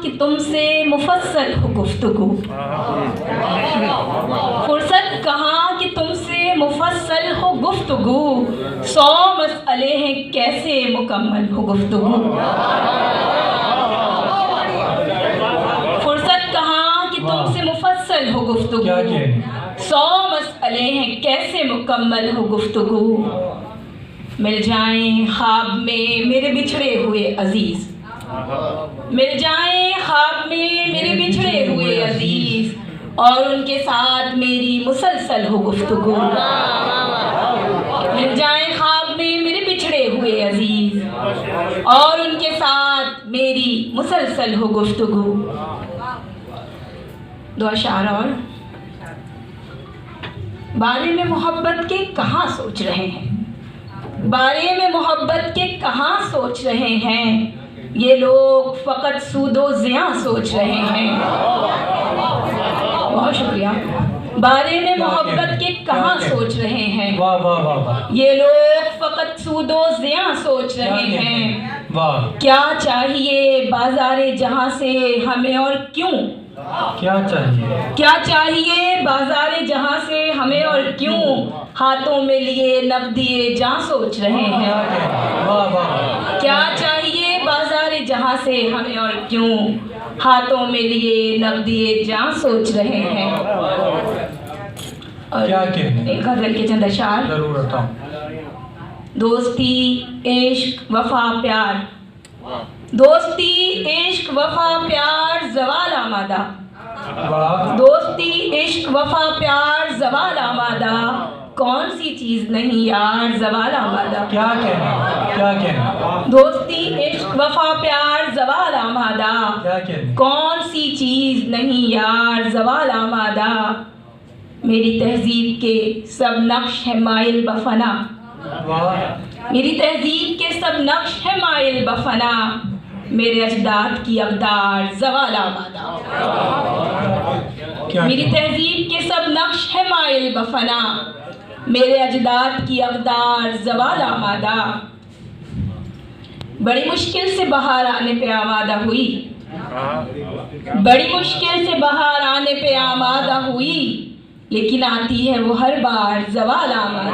कि तुमसे मुफस्सल हो गुफ्तगू, फुर्सत कहाँ कि तुमसे मुफस्सल हो गुफ्तगू, 100 मसले हैं कैसे मुकम्मल हो गुफ्तगू। फुर्सत कहाँ कि तुमसे मुफस्सल हो गुफ्तगू, 100 मसले हैं कैसे मुकम्मल हो गुफ्तगू। मिल जाएं ख्वाब में मेरे बिछड़े हुए अजीज, मिल जाएं ख्वाब में मेरे बिछड़े हुए अजीज, और उनके साथ मेरी मुसलसल हो गुफ्तगू। मिल जाएं ख्वाब में मेरे बिछड़े हुए अजीज, और उनके साथ मेरी मुसलसल हो गुफ्तगू। 2 अशार और। बारे में मोहब्बत के कहाँ सोच रहे हैं, बारे में मोहब्बत के कहाँ सोच रहे हैं, ये लोग फ़कत सूदो ज़िया सोच रहे हैं। बहुत शुक्रिया। बारे में मोहब्बत के कहाँ सोच रहे हैं, ये लोग फ़कत सूदो ज़िया सोच रहे हैं। क्या चाहिए बाज़ारे जहाँ से हमें और क्यों, क्या चाहिए, क्या चाहिए बाज़ारे जहाँ से हमें और क्यों, हाथों में लिए नक़दिए जहाँ सोच रहे हैं। क्या चाहिए बाज़ारे जहाँ से हमें और क्यों, हाथों में लिए नक़दिए जहाँ सोच रहे हैं। और क्या कहने, एक गज़ल के चंद अशार। जरूर बताओ। दोस्ती इश्क वफा प्यार, दोस्ती इश्क वफा प्यार ज़वाल आमादा, दोस्ती इश्क वफा प्यार ज़वाल आमादा, कौन सी चीज़ नहीं यार ज़वाल आमादा। क्या कहना, क्या कहना, दोस्ती इश्क वफा प्यार ज़वाल आमादा, क्या कहना, कौन सी चीज़ नहीं यार ज़वाल आमादा। मेरी तहजीब के सब नक्श है माइल बफना, मेरी तहजीब के सब नक्श है माइल बफना, मेरे अजदाद की अक़दार ज़वाल आमादा। मेरी तहजीब के सब नक्श है माइल बफना, मेरे अजदाद की अक़दार ज़वाल आमादा। बड़ी मुश्किल से बहार आने पे आमादा हुई, बड़ी मुश्किल से बहार आने पे आमादा हुई, लेकिन आती है वो हर बार ज़वाल आमादा।